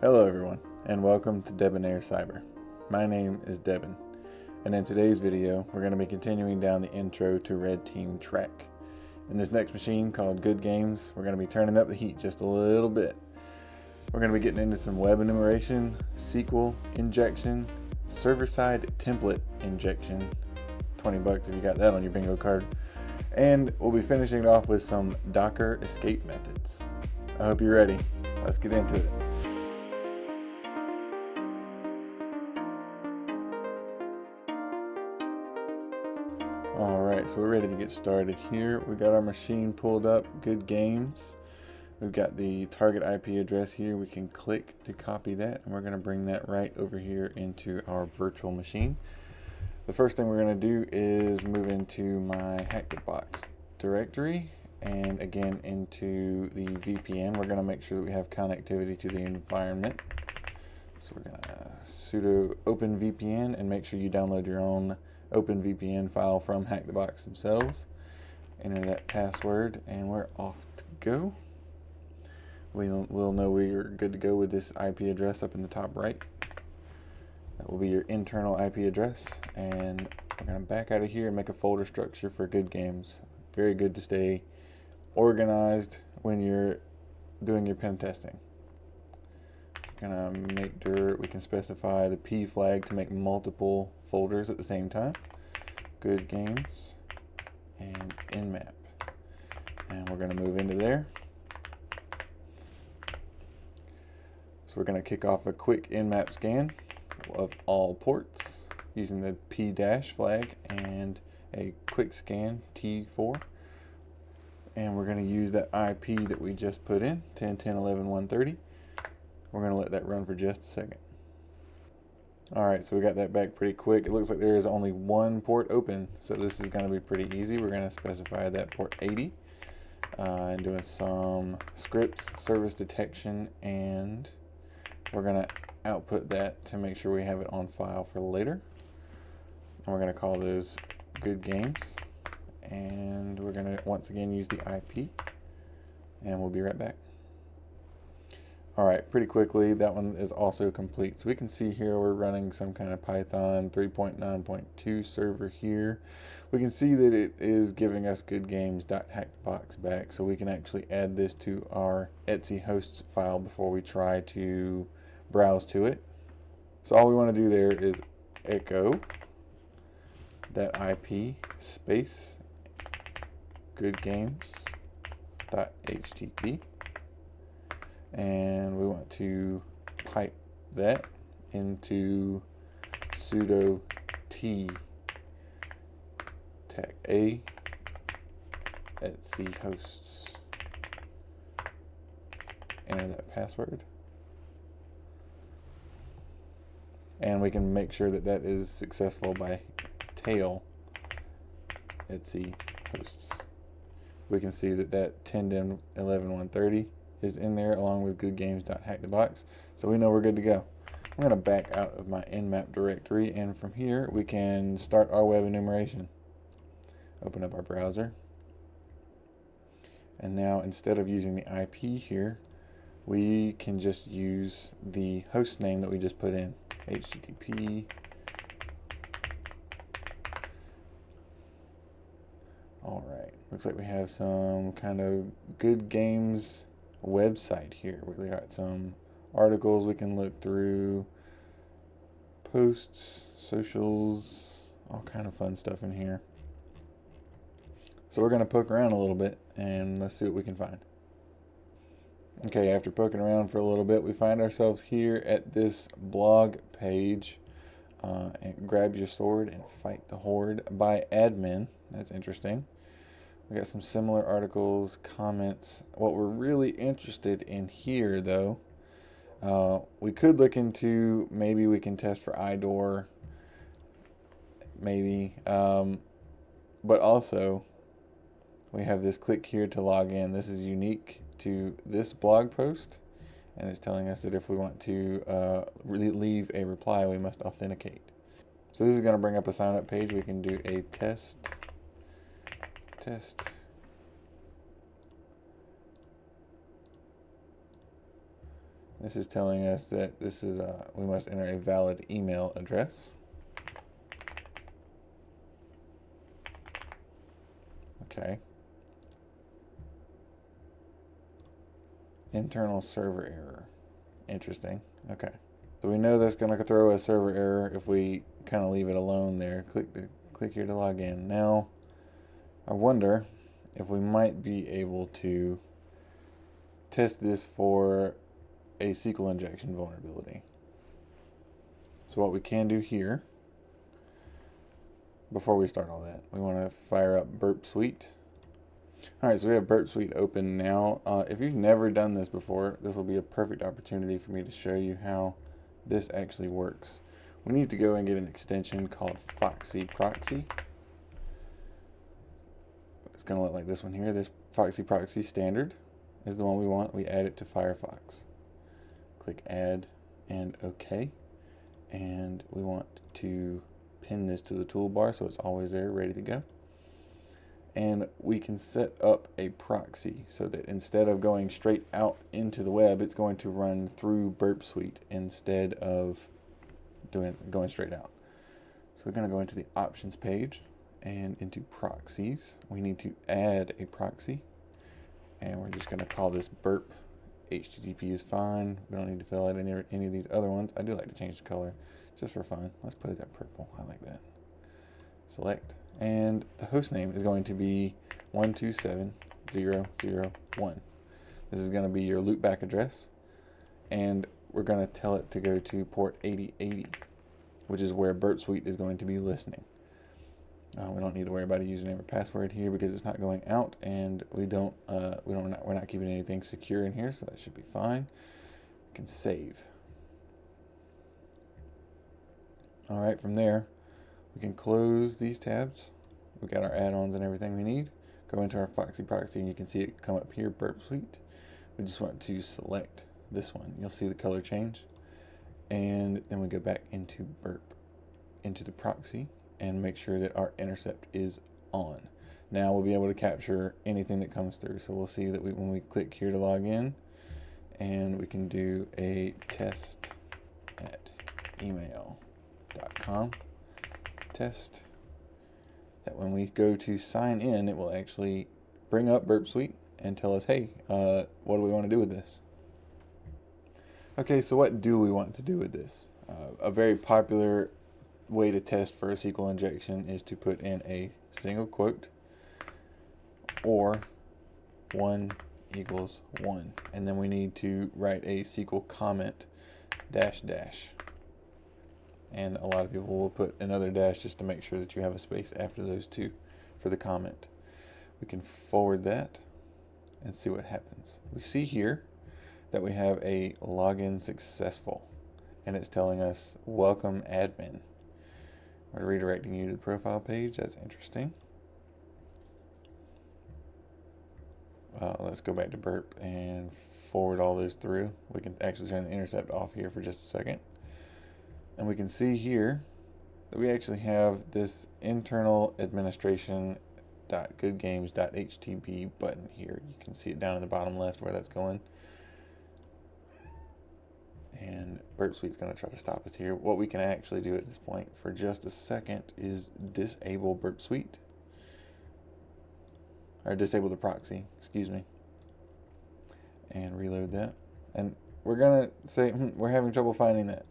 Hello everyone, and welcome to Debonair Cyber. My name is Devin, and in today's video, we're going to be continuing down the intro to Red Team track. In this next machine called Goodgames, we're going to be turning up the heat just a little bit. We're going to be getting into some web enumeration, SQL injection, server-side template injection, 20 bucks if you got that on your bingo card, and we'll be finishing it off with some Docker escape methods. I hope you're ready. Let's get into it. Alright, so we're ready to get started here. We got our machine pulled up, Goodgames. We've got the target IP address here. We can click to copy that, and we're going to bring that right over here into our virtual machine. The first thing we're going to do is move into my Hack the Box directory, and again into the VPN. We're going to make sure that we have connectivity to the environment. So we're going to sudo openvpn and make sure you download your own OpenVPN file from Hack the Box themselves. Enter that password and we're off to go. We'll know we're good to go with this IP address up in the top right. That will be your internal IP address, and we're going to back out of here and make a folder structure for Goodgames. Very good to stay organized when you're doing your pen testing. We're going to make sure we can specify the P flag to make multiple folders at the same time. Goodgames and nmap. And we're going to move into there. So we're going to kick off a quick nmap scan of all ports using the P- flag and a quick scan T4. And we're going to use that IP that we just put in, 10.10.11.130. We're going to let that run for just a second. Alright, so we got that back pretty quick. It looks like there is only one port open, so this is going to be pretty easy. We're going to specify that port 80 and doing some scripts, service detection, and we're going to output that to make sure we have it on file for later. And we're going to call those Goodgames, and we're going to once again use the IP, and we'll be right back. Alright, pretty quickly, that one is also complete. So we can see here we're running some kind of Python 3.9.2 server here. We can see that it is giving us goodgames.hackthebox back, so we can actually add this to our etc hosts file before we try to browse to it. So all we want to do there is echo that IP space goodgames.htp. And we want to pipe that into sudo t tech a etc hosts. Enter that password. And we can make sure that that is successful by tail etc hosts. We can see that that 10.11.130 is in there along with goodgames.hackthebox, so we know we're good to go. I'm going to back out of my nmap directory, and from here we can start our web enumeration. Open up our browser, and now instead of using the IP here, we can just use the host name that we just put in, http. Alright, looks like we have some kind of Goodgames website here. We got some articles we can look through, posts, socials, all kind of fun stuff in here. So we're going to poke around a little bit and let's see what we can find. Okay, after poking around for a little bit, we find ourselves here at this blog page, and grab your sword and fight the horde by admin. That's interesting. We got some similar articles, comments. What we're really interested in here, though, we could look into, maybe we can test for IDOR, maybe, but also we have this click here to log in. This is unique to this blog post, and it's telling us that if we want to leave a reply, we must authenticate. So this is going to bring up a sign up page. We can do a test. This is telling us that this is we must enter a valid email address. Okay. Internal server error. Interesting. Okay. So we know that's going to throw a server error if we kind of leave it alone there. Click here to log in. Now, I wonder if we might be able to test this for a SQL injection vulnerability. So what we can do here, before we start all that, we want to fire up Burp Suite. Alright, so we have Burp Suite open now. If you've never done this before, this will be a perfect opportunity for me to show you how this actually works. We need to go and get an extension called Foxy Proxy. It's going to look like this one here. This Foxy Proxy Standard is the one we want. We add it to Firefox. Click Add and OK. And we want to pin this to the toolbar so it's always there, ready to go. And we can set up a proxy so that instead of going straight out into the web, it's going to run through Burp Suite instead of going straight out. So we're going to go into the options page and into proxies. We need to add a proxy, and we're just going to call this Burp. HTTP is fine. We don't need to fill out any of these other ones. I do like to change the color just for fun. Let's put it at purple. I like that. Select. And the host name is going to be 127.0.0.1. This is going to be your loopback address, and we're going to tell it to go to port 8080, which is where Burp Suite is going to be listening. We don't need to worry about a username or password here because it's not going out, and we're not keeping anything secure in here, so that should be fine. We can save. All right, from there, we can close these tabs. We've got our add-ons and everything we need. Go into our Foxy Proxy, and you can see it come up here, Burp Suite. We just want to select this one. You'll see the color change. And then we go back into into the proxy, and make sure that our intercept is on. Now we'll be able to capture anything that comes through. So we'll see that when we click here to log in, and we can do a test@email.com test, that when we go to sign in, it will actually bring up Burp Suite and tell us, hey, what do we want to do with this? Okay, so what do we want to do with this? A very popular way to test for a SQL injection is to put in a single quote or 1 equals 1, and then we need to write a SQL comment dash dash, and a lot of people will put another dash just to make sure that you have a space after those two for the comment. We can forward that and see what happens. We see here that we have a login successful, and it's telling us welcome admin. We're redirecting you to the profile page. That's interesting. Let's go back to Burp and forward all those through. We can actually turn the intercept off here for just a second. And we can see here that we actually have this internal administration.goodgames.htb button here. You can see it down in the bottom left where that's going. And Burp Suite's going to try to stop us here. What we can actually do at this point for just a second is disable Burp Suite. Or disable the proxy, excuse me. And reload that. And we're going to say, we're having trouble finding that.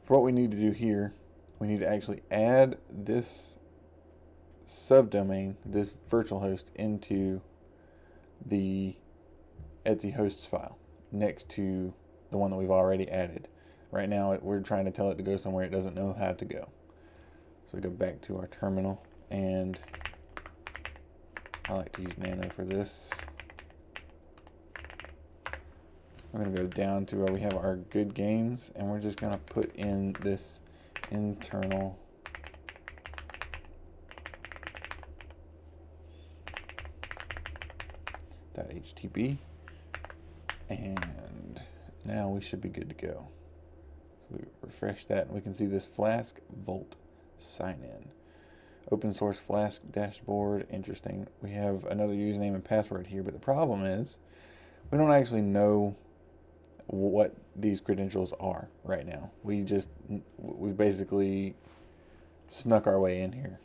For what we need to do here, we need to actually add this subdomain, this virtual host, into the Etsy hosts file next to the one that we've already added. Right now, we're trying to tell it to go somewhere it doesn't know how to go. So we go back to our terminal, and I like to use Nano for this. We're going to go down to where we have our Goodgames, and we're just going to put in this internal .htb, and now we should be good to go. So we refresh that, and we can see this Flask Vault sign in. Open source Flask dashboard, interesting. We have another username and password here, but the problem is we don't actually know what these credentials are right now. We basically snuck our way in here.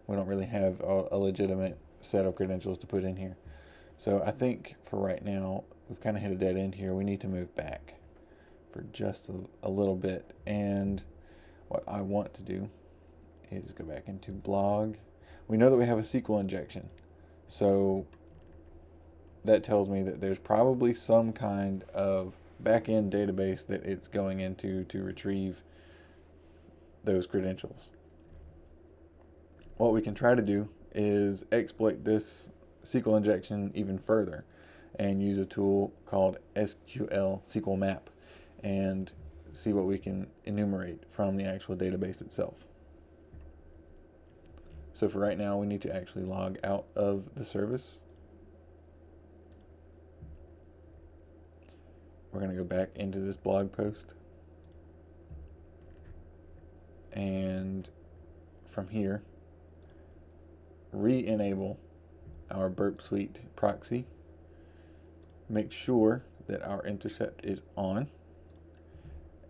We don't really have a legitimate set of credentials to put in here. So I think for right now, we've kind of hit a dead end here. We need to move back for just a little bit. And what I want to do is go back into blog. We know that we have a SQL injection. So that tells me that there's probably some kind of back-end database that it's going into to retrieve those credentials. What we can try to do is exploit this SQL injection even further and use a tool called SQL map and see what we can enumerate from the actual database itself. So for right now, we need to actually log out of the service. We're going to go back into this blog post. And from here, re-enable our Burp Suite proxy. Make sure that our intercept is on.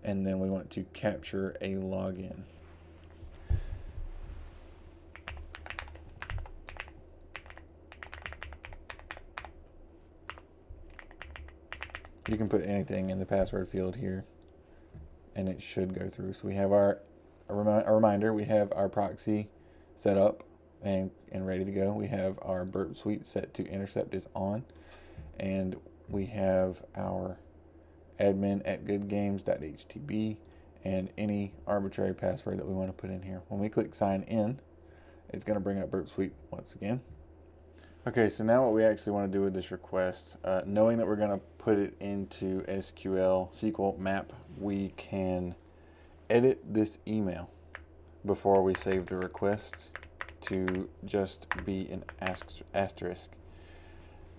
And then we want to capture a login. You can put anything in the password field here and it should go through. So we have a reminder, we have our proxy set up and ready to go. We have our Burp Suite set to intercept is on, and we have our admin at goodgames.htb and any arbitrary password that we want to put in here. When we click sign in, it's going to bring up Burp Suite once again. Okay, so now what we actually want to do with this request, knowing that we're going to put it into SQL map, we can edit this email before we save the request to just be an asterisk.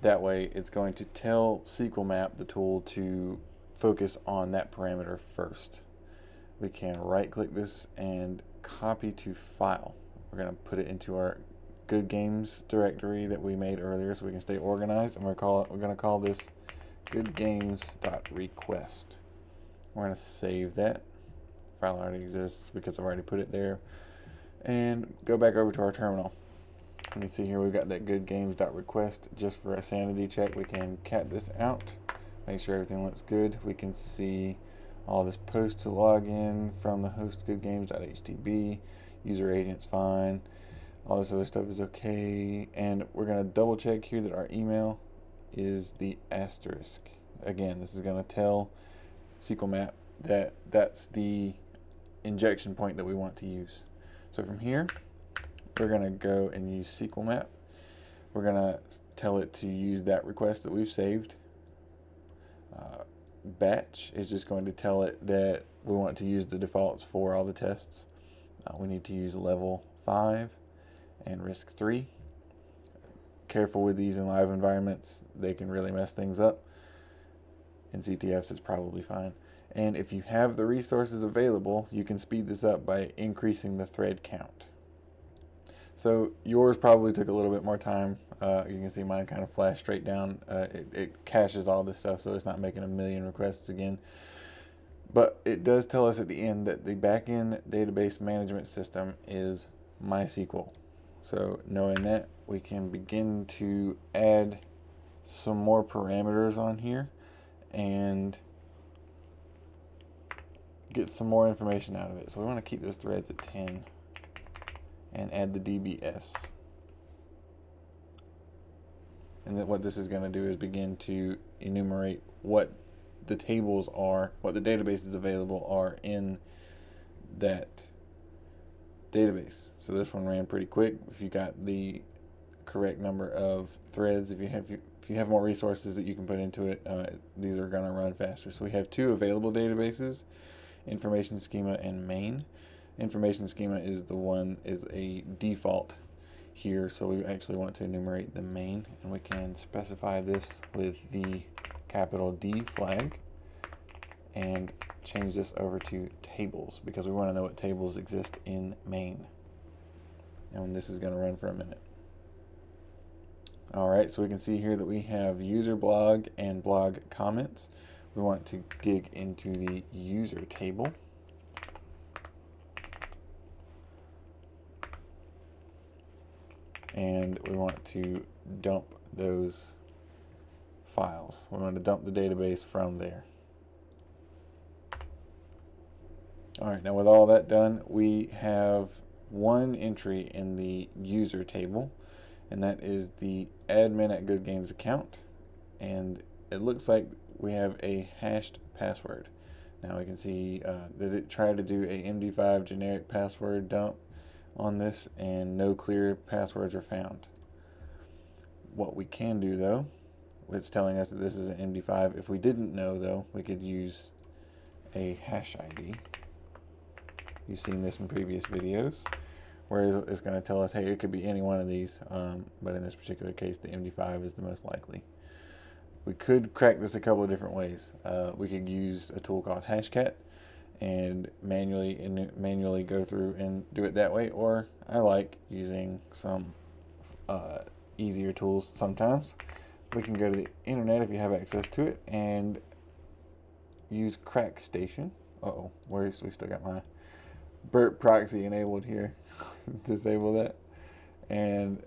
That way it's going to tell SQL map, the tool, to focus on that parameter first. We can right click this and copy to file. We're going to put it into our Goodgames directory that we made earlier so we can stay organized, and we're going to call this goodgames.request. We're going to save that. The file already exists because I've already put it there. And go back over to our terminal. You can see here we've got that goodgames.request. Just for a sanity check, we can cat this out, make sure everything looks good. We can see all this post to log in from the host goodgames.htb. User agent's fine. All this other stuff is okay. And we're going to double check here that our email is the asterisk. Again, this is going to tell SQL map that that's the injection point that we want to use. So from here, we're going to go and use SQL map. We're going to tell it to use that request that we've saved. Batch is just going to tell it that we want to use the defaults for all the tests. We need to use level 5 and risk 3. Careful with these in live environments, they can really mess things up. In CTFs, it's probably fine. And if you have the resources available, you can speed this up by increasing the thread count. So yours probably took a little bit more time. You can see mine kind of flashed straight down. It caches all this stuff, so it's not making a million requests again. But it does tell us at the end that the backend database management system is MySQL. So knowing that, we can begin to add some more parameters on here and get some more information out of it. So we want to keep those threads at 10 and add the DBS. And then what this is going to do is begin to enumerate what the tables are, what the databases available are in that database. So this one ran pretty quick. If you got the correct number of threads, if you have more resources that you can put into it, these are going to run faster. So we have 2 available databases, information schema and main. Information schema is a default here, so we actually want to enumerate the main, and we can specify this with the capital D flag and change this over to tables because we want to know what tables exist in main. And this is going to run for a minute. Alright, so we can see here that we have user blog and blog comments. we want to dig into the user table. And we want to dump those files. We want to dump the database from there. All right, now with all that done, we have one entry in the user table, and that is the admin at Goodgames account. And it looks like we have a hashed password. Now we can see that it tried to do a MD5 generic password dump on this, and no clear passwords are found. What we can do though, it's telling us that this is an MD5. If we didn't know though, we could use a hash ID. You've seen this in previous videos, where it's going to tell us, hey, it could be any one of these, but in this particular case, the MD5 is the most likely. We could crack this a couple of different ways. We could use a tool called Hashcat and manually go through and do it that way, or I like using some easier tools sometimes. We can go to the internet if you have access to it and use CrackStation. Uh-oh, we still got my burp proxy enabled here. Disable that. And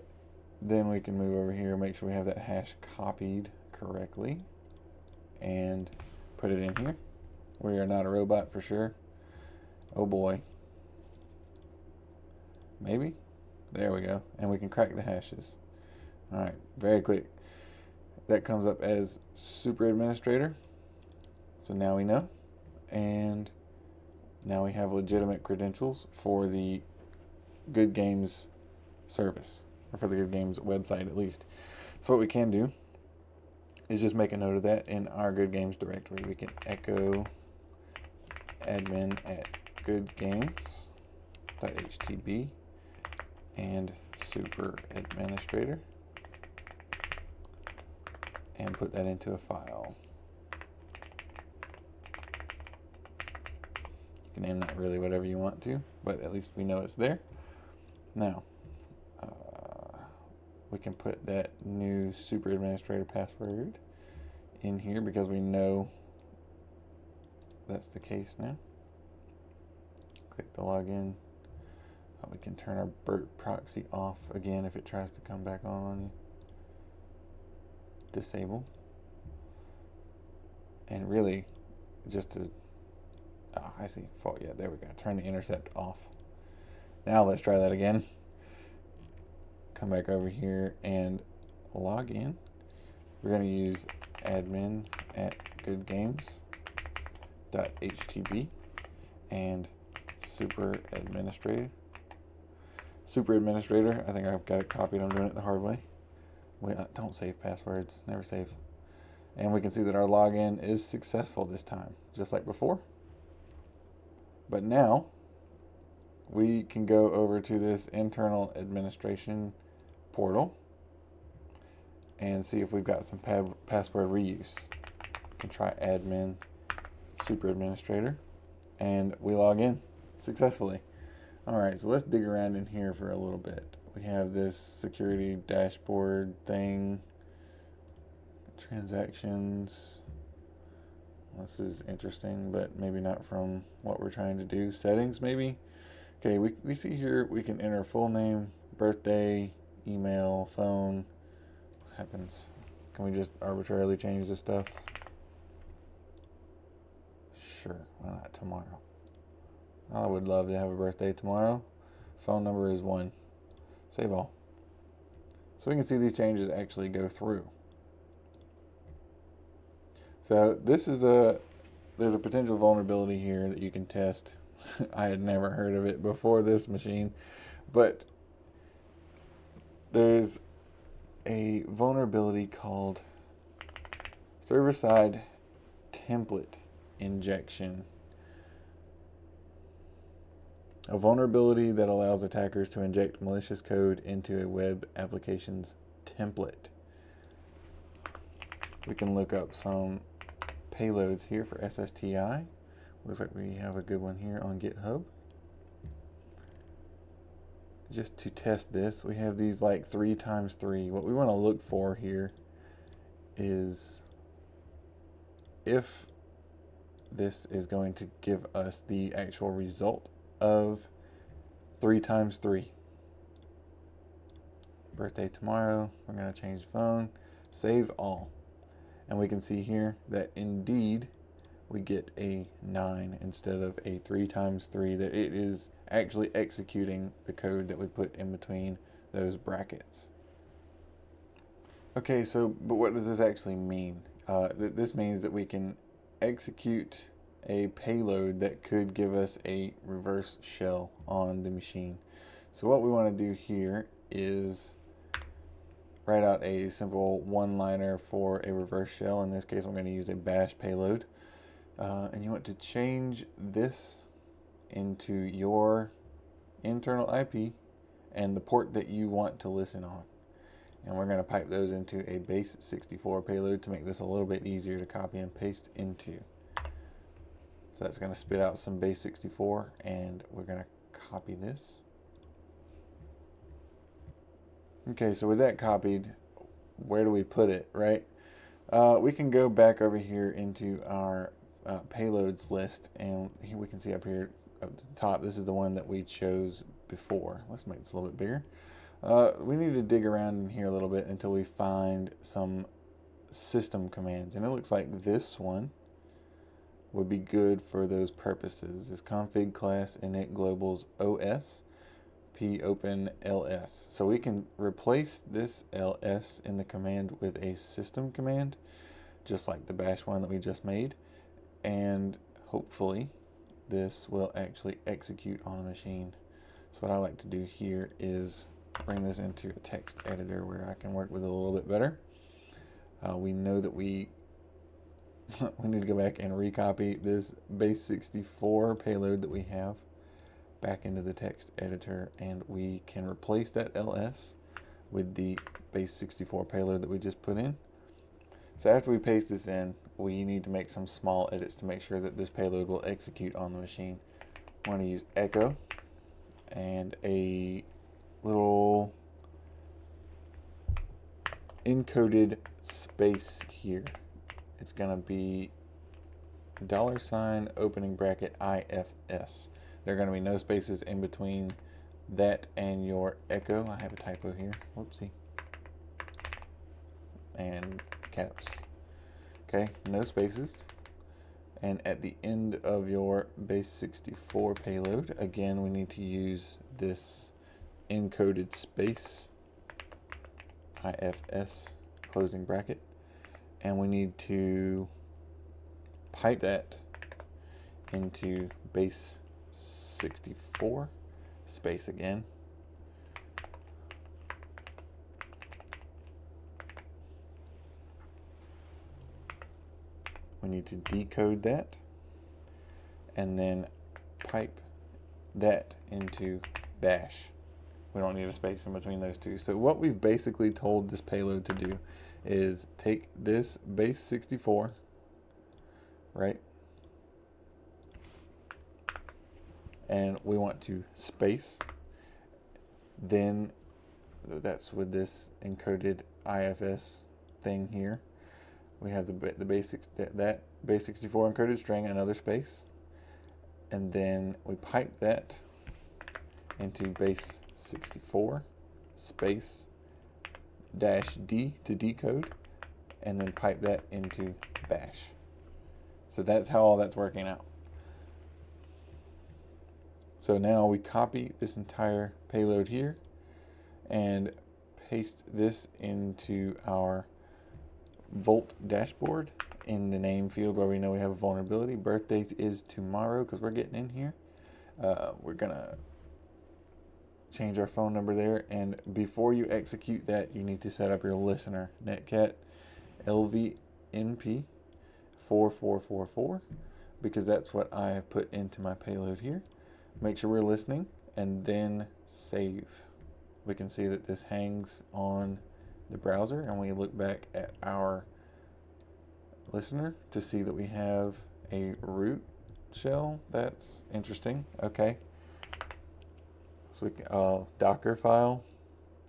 then we can move over here, make sure we have that hash copied correctly, and put it in here. We are not a robot for sure. Oh boy. Maybe? There we go. And we can crack the hashes. Alright, very quick. That comes up as super administrator. So now we know. And now we have legitimate credentials for the Goodgames service, or for the Goodgames website at least. So what we can do is just make a note of that in our Goodgames directory. We can echo admin at goodgames.htb and super administrator and put that into a file. You can name that really whatever you want to, but at least we know it's there. Now, we can put that new super administrator password in here because we know that's the case now. Click the login. We can turn our burp proxy off again if it tries to come back on you. Disable. And really, just to, I see, fault, yeah, there we go. Turn the intercept off. Now let's try that again. Come back over here and log in. We're going to use admin at goodgames.htb and super administrator. Super administrator, I think I've got it copied. I'm doing it the hard way. Don't save passwords, never save. And we can see that our login is successful this time, just like before. But now we can go over to this internal administration portal and see if we've got some password reuse. We can try admin super administrator, and we log in successfully. All right, so let's dig around in here for a little bit. We have this security dashboard thing, transactions. This is interesting, but maybe not from what we're trying to do. Settings, maybe. Okay, we see here we can enter full name, birthday, email, phone. What happens? Can we just arbitrarily change this stuff? Sure, why not tomorrow? I would love to have a birthday tomorrow. Phone number is 1. Save all. So we can see these changes actually go through. So this is there's a potential vulnerability here that you can test. I had never heard of it before this machine, but there's a vulnerability called server-side template injection. A vulnerability that allows attackers to inject malicious code into a web application's template. We can look up some payloads here for SSTI. Looks like we have a good one here on GitHub. Just to test this, we have these like 3x3. What we want to look for here is if this is going to give us the actual result of 3 times 3. Birthday tomorrow. We're going to change the phone. Save all. And we can see here that indeed we get a 9 instead of a 3 times 3, that it is actually executing the code that we put in between those brackets. Okay, so, but what does this actually mean? This means that we can execute a payload that could give us a reverse shell on the machine. So what we want to do here is write out a simple one-liner for a reverse shell. In this case, I'm going to use a bash payload. And you want to change this into your internal IP and the port that you want to listen on. And we're going to pipe those into a base 64 payload to make this a little bit easier to copy and paste into. So that's going to spit out some base 64, and we're going to copy this. Okay, so with that copied, where do we put it, right? We can go back over here into our payloads list, and here we can see up here at the top, this is the one that we chose before. Let's make this a little bit bigger. We need to dig around in here a little bit until we find some system commands, and it looks like this one would be good for those purposes. Is config class init globals os popen ls. So we can replace this ls in the command with a system command, just like the bash one that we just made, and hopefully this will actually execute on the machine. So what I like to do here is bring this into a text editor where I can work with it a little bit better. We know that we need to go back and recopy this base 64 payload that we have back into the text editor, and we can replace that ls with the base 64 payload that we just put in. So after we paste this in, we need to make some small edits to make sure that this payload will execute on the machine. I want to use echo and a little encoded space here. It's going to be $ opening bracket IFS. There are going to be no spaces in between that and your echo. I have a typo here. Whoopsie. And caps. Okay, no spaces. And at the end of your base 64 payload, again, we need to use this encoded space, IFS, closing bracket. And we need to pipe that into base 64, space again. We need to decode that and then pipe that into bash. We don't need a space in between those two. So what we've basically told this payload to do is take this base 64, right? And we want to space, then that's with this encoded IFS thing here. We have the basics, that base 64 encoded string, another space, and then we pipe that into base 64 space -d to decode, and then pipe that into bash. So that's how all that's working out. So now we copy this entire payload here and paste this into our Volt dashboard in the name field where we know we have a vulnerability. Birthday is tomorrow because we're getting in here. We're gonna change our phone number there, and before you execute that, you need to set up your listener, netcat lvnp 4444, because that's what I have put into my payload here. Make sure we're listening and then save. We can see that this hangs on the browser, and we look back at our listener to see that we have a root shell. That's interesting. Okay. So we can, Docker file.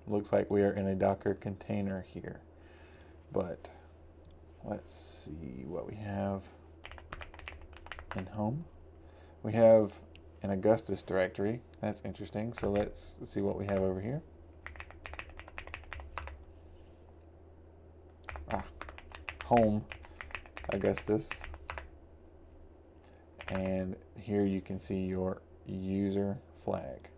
Looks like we are in a Docker container here. But let's see what we have. in home. We have an Augustus directory. That's interesting. So let's see what we have over here. Home Augustus. And here you can see your user flag.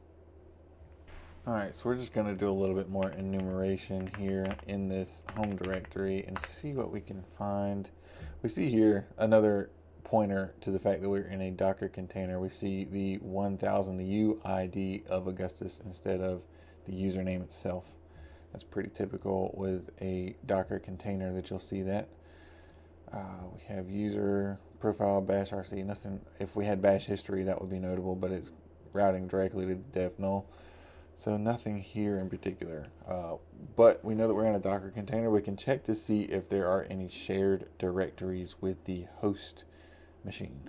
Alright, so we're just going to do a little bit more enumeration here in this home directory and see what we can find. We see here another pointer to the fact that we're in a Docker container. We see the 1000, the UID of Augustus instead of the username itself. That's pretty typical with a Docker container that you'll see that. We have user profile bash RC. Nothing. If we had bash history, that would be notable, but it's routing directly to dev null. So nothing here in particular. But we know that we're in a Docker container. We can check to see if there are any shared directories with the host machine.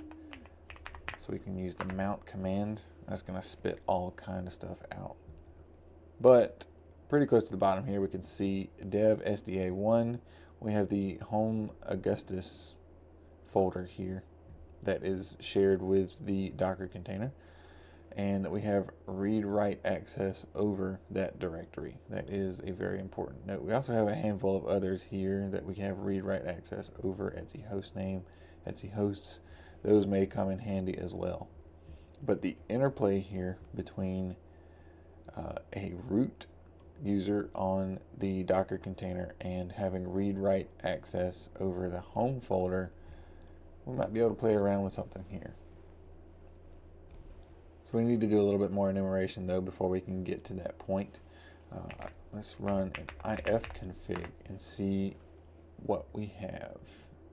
So we can use the mount command. That's going to spit all kind of stuff out. But pretty close to the bottom here, we can see dev SDA1. We have the home Augustus folder here that is shared with the Docker container. And that we have read-write access over that directory. That is a very important note. We also have a handful of others here that we have read-write access over at the host name, at the hosts. Those may come in handy as well. But the interplay here between a root user on the Docker container and having read-write access over the home folder, we might be able to play around with something here. So we need to do a little bit more enumeration though before we can get to that point. Let's run an ifconfig and see what we have.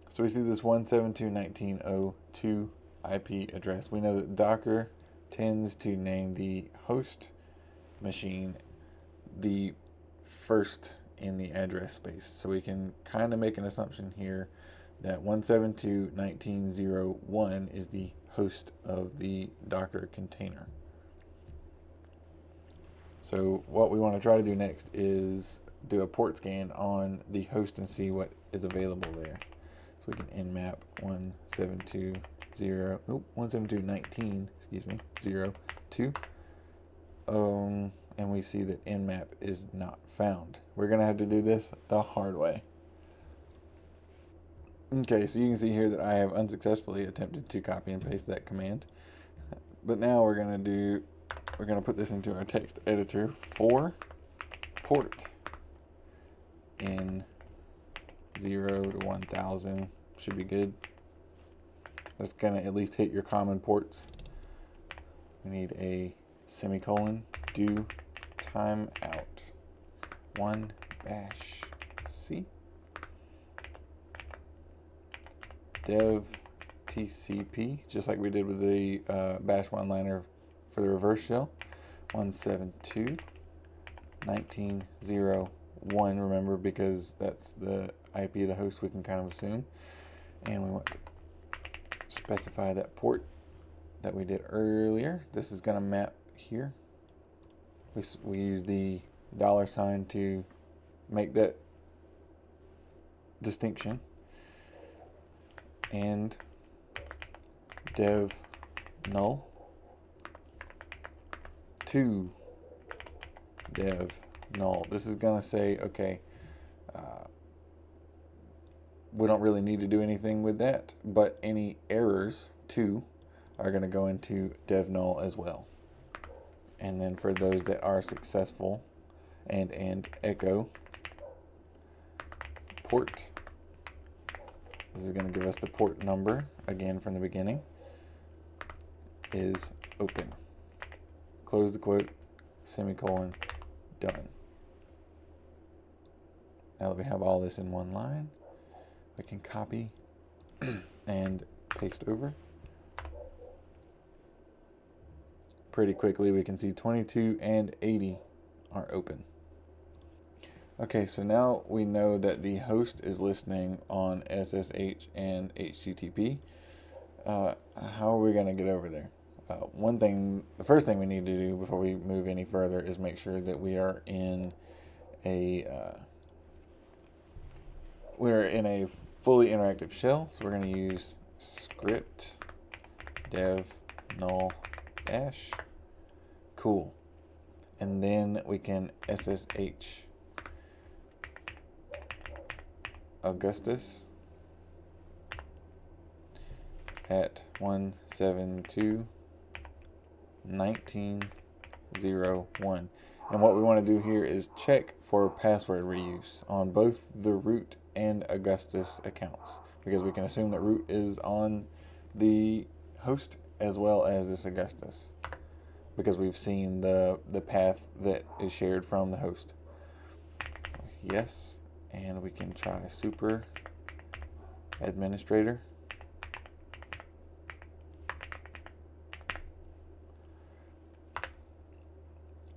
So we see this 172.19.02 IP address. We know that Docker tends to name the host machine the first in the address space. So we can kind of make an assumption here that 172.19.01 is the host of the Docker container. So what we want to try to do next is do a port scan on the host and see what is available there. So we can nmap 172.19, excuse me, 02. And we see that nmap is not found. We're going to have to do this the hard way. Okay, so you can see here that I have unsuccessfully attempted to copy and paste that command. But now we're going to put this into our text editor for port in 0 to 1000 should be good. That's going to at least hit your common ports. We need a semicolon, do timeout 1 bash c dev tcp, just like we did with the bash one-liner for the reverse shell. 172.19.01, remember, because that's the IP of the host, we can kind of assume. And we want to specify that port that we did earlier. This is going to map here. We use the $sign to make that distinction. And dev null to dev null. This is going to say, okay, we don't really need to do anything with that, but any errors too are going to go into dev null as well. And then for those that are successful, and echo port. This is going to give us the port number again from the beginning is open. Close the quote, semicolon, done. Now that we have all this in one line, we can copy and paste over. Pretty quickly we can see 22 and 80 are open. Okay, so now we know that the host is listening on SSH and HTTP. How are we going to get over there? The first thing we need to do before we move any further is make sure that we are in a fully interactive shell. So we're going to use script dev null dash. Cool. And then we can SSH Augustus at 172.19.0.1. And what we want to do here is check for password reuse on both the root and Augustus accounts, because we can assume that root is on the host as well as this Augustus, because we've seen the path that is shared from the host. Yes, and we can try super administrator.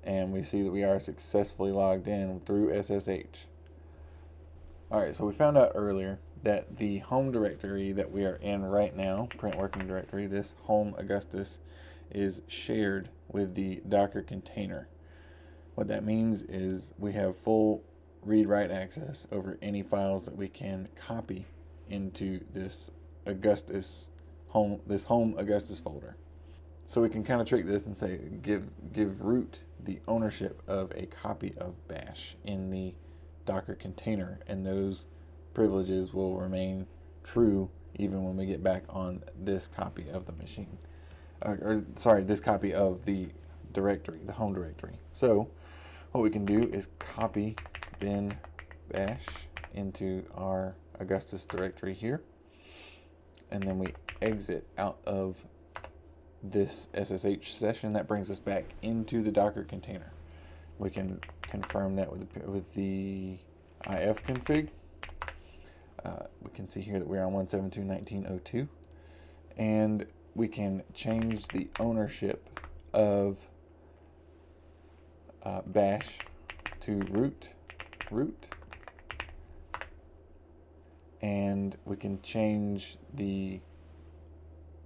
And we see that we are successfully logged in through SSH. Alright, so we found out earlier that the home directory that we are in right now, print working directory, this home Augustus, is shared with the Docker container. What that means is we have full read-write access over any files that we can copy into this Augustus home, this home Augustus folder. So we can kind of trick this and say give root the ownership of a copy of bash in the Docker container, and those privileges will remain true even when we get back on this copy of the machine. This copy of the directory, the home directory. So what we can do is copy bin bash into our Augustus directory here, and then we exit out of this SSH session. That brings us back into the Docker container. We can confirm that with the if config. We can see here that we're on 172.19.0.2, and we can change the ownership of bash to root, and we can change the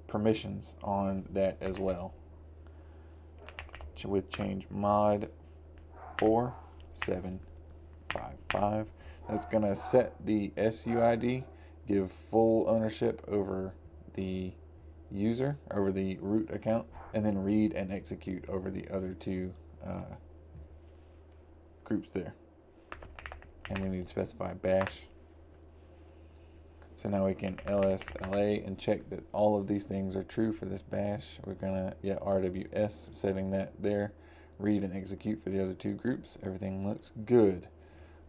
permissions on that as well with change mod 4755. That's going to set the SUID, give full ownership over the user, over the root account, and then read and execute over the other two groups there. And we need to specify bash. So now we can LSLA and check that all of these things are true for this bash. We're gonna, RWS, setting that there. Read and execute for the other two groups. Everything looks good.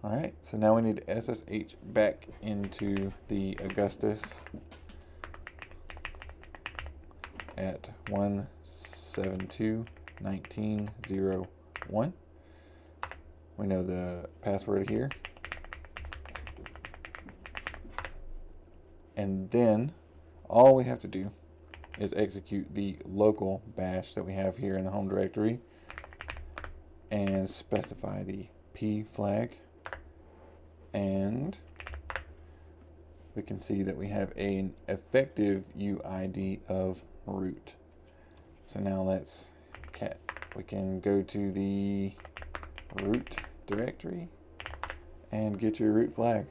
All right, so now we need to SSH back into the Augustus at 172.19.0.1. We know the password here. And then all we have to do is execute the local bash that we have here in the home directory and specify the P flag. And we can see that we have an effective UID of root. So now let's we can go to the root directory and get your root flag.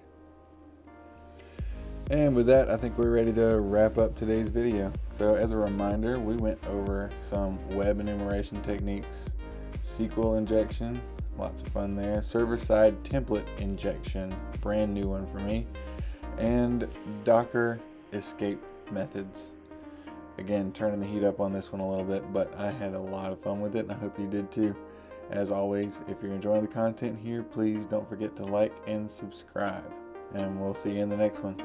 And with that, I think we're ready to wrap up today's video. So as a reminder, we went over some web enumeration techniques, SQL injection, lots of fun there, server-side template injection, brand new one for me, and Docker escape methods. Again, turning the heat up on this one a little bit, but I had a lot of fun with it, and I hope you did too. As always, if you're enjoying the content here, please don't forget to like and subscribe, and we'll see you in the next one.